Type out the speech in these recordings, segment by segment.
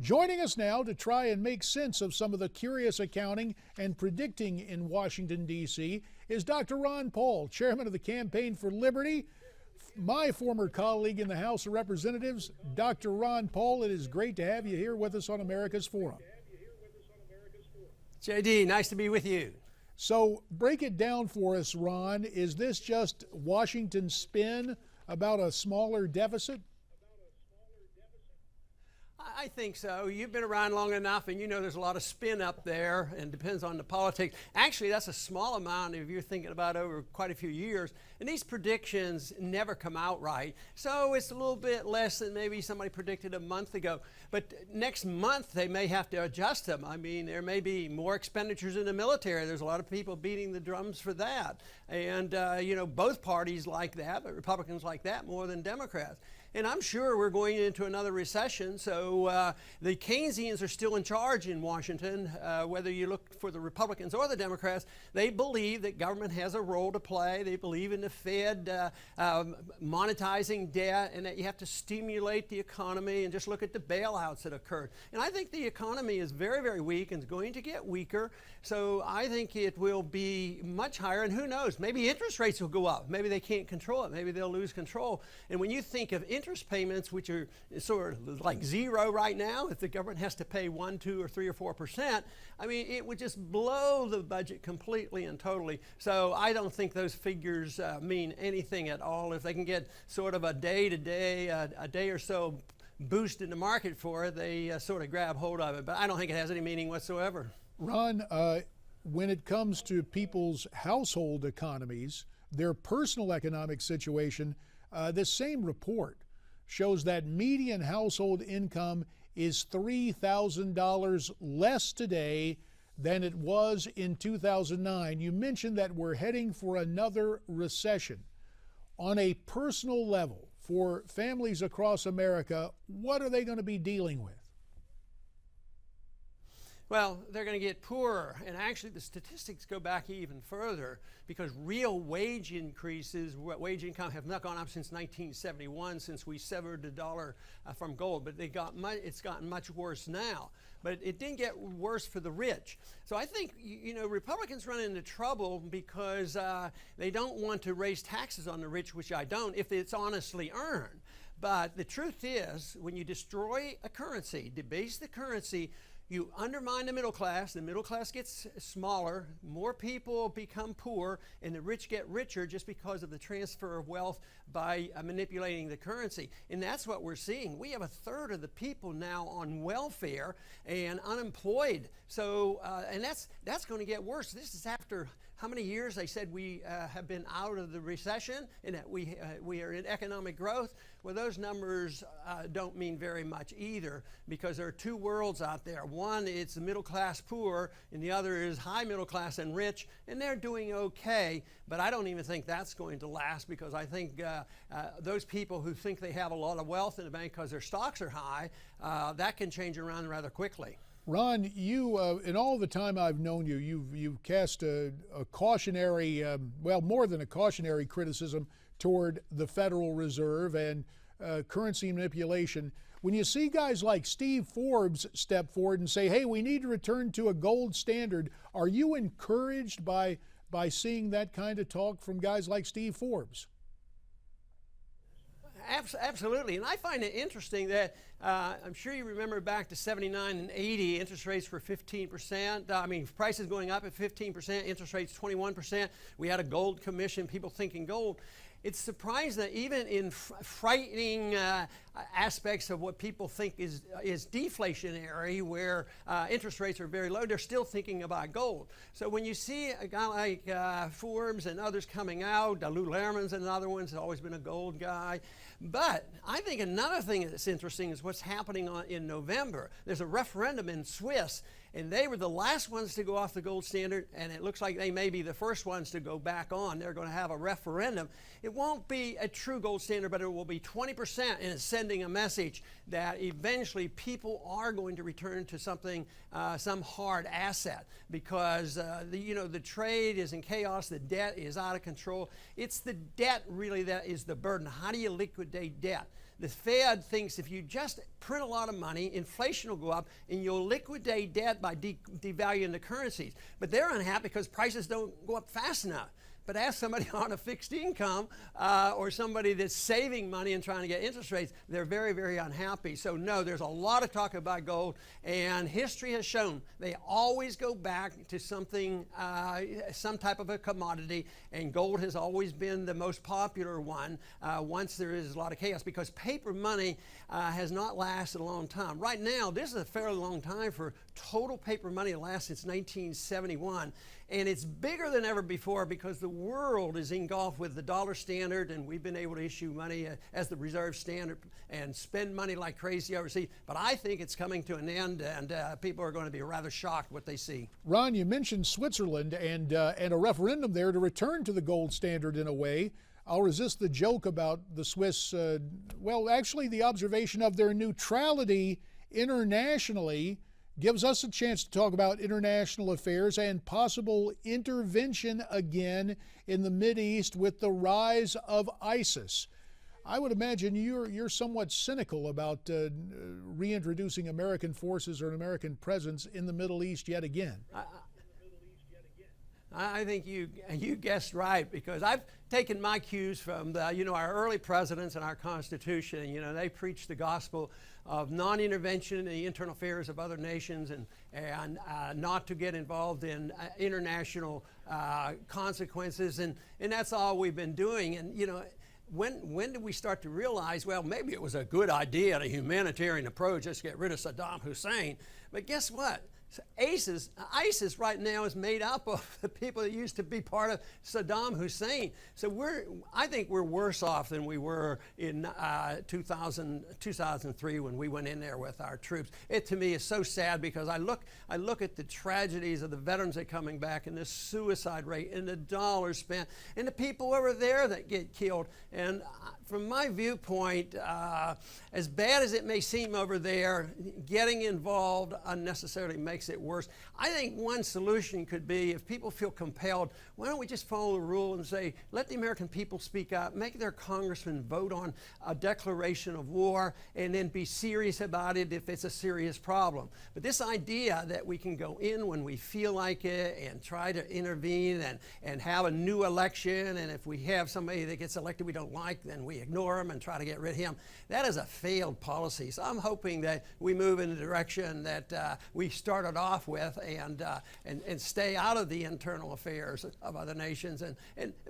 Joining us now to try and make sense of some of the curious accounting and predicting in Washington, D.C. is Dr. Ron Paul, chairman of the Campaign for Liberty, my former colleague in the House of Representatives. Dr. Ron Paul, it is great to have you here with us on America's Forum. JD, nice to be with you. So break it down for us, Ron. Is this just Washington's spin about a smaller deficit? I think so. You've been around long enough and you know there's a lot of spin up there and depends on the politics. Actually, that's a small amount if you're thinking about over quite a few years. And these predictions never come out right. So it's a little bit less than maybe somebody predicted a month ago. But next month they may have to adjust them. I mean, there may be more expenditures in the military. There's a lot of people beating the drums for that. And, you know, both parties like that, but Republicans like that more than Democrats. And I'm sure we're going into another recession, so the Keynesians are still in charge in Washington. Whether you look for the Republicans or the Democrats, they believe that government has a role to play. They believe in the Fed monetizing debt and that you have to stimulate the economy and just look at the bailouts that occurred. And I think the economy is very, very weak and is going to get weaker. So I think it will be much higher. And who knows, maybe interest rates will go up. Maybe they can't control it. Maybe they'll lose control. And when you think of interest payments, which are sort of like zero right now, if the government has to pay 1, 2, or 3, or 4%, I mean, it would just blow the budget completely and totally. So I don't think those figures mean anything at all. If they can get sort of a day-to-day, a day or so boost in the market for it, they sort of grab hold of it. But I don't think it has any meaning whatsoever. Ron, when it comes to people's household economies, their personal economic situation, this same report shows that median household income is $3,000 less today than it was in 2009. You mentioned that we're heading for another recession. On a personal level, for families across America, what are they going to be dealing with? Well, they're going to get poorer, and actually the statistics go back even further because real wage increases, wage income have not gone up since 1971, since we severed the dollar from gold, but it's gotten much worse now. But it didn't get worse for the rich. So I think, you know, Republicans run into trouble because they don't want to raise taxes on the rich, which I don't, if it's honestly earned. But the truth is, when you destroy a currency, debase the currency, you undermine the middle class gets smaller, more people become poor, and the rich get richer just because of the transfer of wealth by manipulating the currency. And that's what we're seeing. We have a third of the people now on welfare and unemployed. So, and that's going to get worse. This is after how many years they said we have been out of the recession and that we are in economic growth. Well, those numbers don't mean very much either because there are two worlds out there. One, it's the middle class poor, and the other is high middle class and rich, and they're doing okay. But I don't even think that's going to last because I think those people who think they have a lot of wealth in the bank because their stocks are high, that can change around rather quickly. Ron, you, in all the time I've known you, you've cast a cautionary, well, more than a cautionary criticism toward the Federal Reserve and currency manipulation. When you see guys like Steve Forbes step forward and say, hey, we need to return to a gold standard, are you encouraged by seeing that kind of talk from guys like Steve Forbes? Absolutely, and I find it interesting that I'm sure you remember back to 79 and 80, interest rates were 15%. I mean, prices going up at 15%, interest rates 21%. We had a gold commission, people thinking gold. It's surprising that even in frightening aspects of what people think is deflationary, where interest rates are very low, they're still thinking about gold. So when you see a guy like Forbes and others coming out, Lou Lehrman's another one, has always been a gold guy. But I think another thing that's interesting is what's happening in November. There's a referendum in Swiss, and they were the last ones to go off the gold standard, and it looks like they may be the first ones to go back on. They're going to have a referendum. It won't be a true gold standard, but it will be 20%, and it's sending a message that eventually people are going to return to something, some hard asset, because the trade is in chaos, the debt is out of control. It's the debt really that is the burden. How do you liquidate debt? The Fed thinks if you just print a lot of money, inflation will go up and you'll liquidate debt by devaluing the currencies. But they're unhappy because prices don't go up fast enough. But ask somebody on a fixed income or somebody that's saving money and trying to get interest rates, they're very, very unhappy. So no, there's a lot of talk about gold, and history has shown they always go back to something, some type of a commodity, and gold has always been the most popular one once there is a lot of chaos, because paper money has not lasted a long time. Right now, this is a fairly long time for total paper money to last since 1971. And it's bigger than ever before because the world is engulfed with the dollar standard, and we've been able to issue money as the reserve standard and spend money like crazy overseas. But I think it's coming to an end, and people are going to be rather shocked what they see. Ron, you mentioned Switzerland and a referendum there to return to the gold standard in a way. I'll resist the joke about the Swiss, well, actually the observation of their neutrality internationally gives us a chance to talk about international affairs and possible intervention again in the Mideast with the rise of ISIS. I would imagine you're somewhat cynical about reintroducing American forces or an American presence in the Middle East yet again. I think you guessed right, because I've taken my cues from our early presidents and our Constitution. They preached the gospel of non-intervention in the internal affairs of other nations, and not to get involved in international consequences, and that's all we've been doing. And when did we start to realize, well, maybe it was a good idea, a humanitarian approach, just get rid of Saddam Hussein? But guess what? So ISIS right now is made up of the people that used to be part of Saddam Hussein. So I think we're worse off than we were in 2003 when we went in there with our troops. It to me is so sad, because I look at the tragedies of the veterans that are coming back, and the suicide rate, and the dollars spent, and the people over there that get killed. And from my viewpoint, as bad as it may seem over there, getting involved unnecessarily makes it worse. I think one solution could be, if people feel compelled, why don't we just follow the rule and say, let the American people speak up, make their congressmen vote on a declaration of war, and then be serious about it if it's a serious problem. But this idea that we can go in when we feel like it and try to intervene and have a new election, and if we have somebody that gets elected we don't like, then we ignore him and try to get rid of him, that is a failed policy. So I'm hoping that we move in the direction that we started off with, and stay out of the internal affairs of other nations, and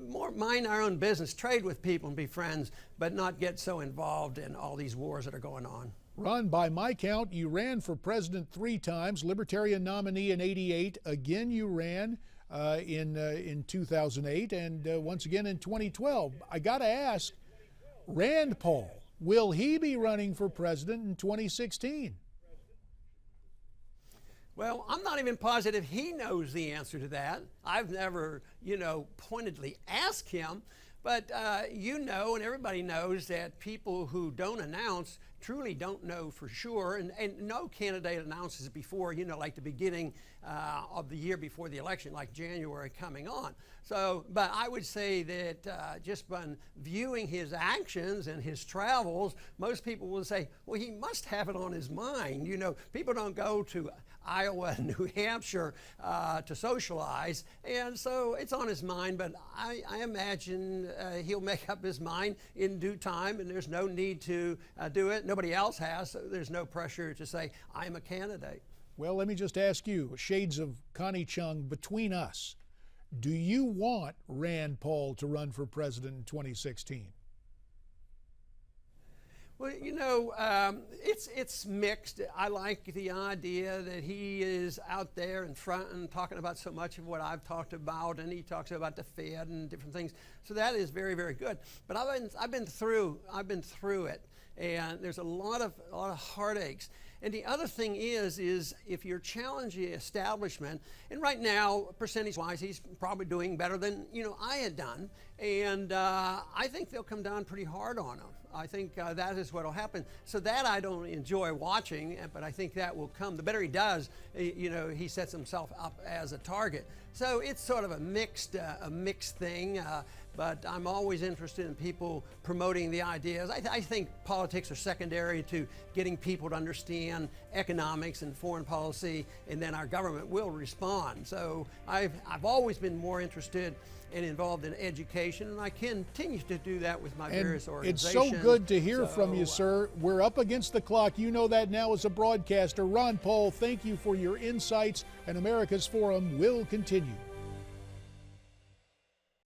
more mind our own business, trade with people and be friends, but not get so involved in all these wars that are going on. Ron, by my count, you ran for president 3 times, Libertarian nominee in '88. Again, you ran in 2008, and once again in 2012. I got to ask, Rand Paul, will he be running for president in 2016? Well, I'm not even positive he knows the answer to that. I've never, pointedly asked him. But and everybody knows that people who don't announce truly don't know for sure, and no candidate announces before, like the beginning of the year before the election, like January coming on. So, but I would say that just by viewing his actions and his travels, most people will say, well, he must have it on his mind. People don't go to Iowa and New Hampshire to socialize, and so it's on his mind. But I imagine he'll make up his mind in due time, and there's no need to do it. Nobody else has, so there's no pressure to say, I'm a candidate. Well, let me just ask you, shades of Connie Chung between us, do you want Rand Paul to run for president in 2016? Well, it's mixed. I like the idea that he is out there in front and talking about so much of what I've talked about, and he talks about the Fed and different things. So that is very, very good. But I've been through it, and there's a lot of heartaches. And the other thing is if you're challenging the establishment, and right now, percentage-wise, he's probably doing better than I had done, and I think they'll come down pretty hard on him. I think that is what will happen. So that I don't enjoy watching, but I think that will come. The better he does, he sets himself up as a target. So it's sort of a mixed thing. but I'm always interested in people promoting the ideas. I think politics are secondary to getting people to understand economics and foreign policy, and then our government will respond. So I've always been more interested and involved in education, and I continue to do that with my various organizations. It's so good to hear from you, sir. We're up against the clock. You know that now as a broadcaster. Ron Paul, thank you for your insights, and America's Forum will continue.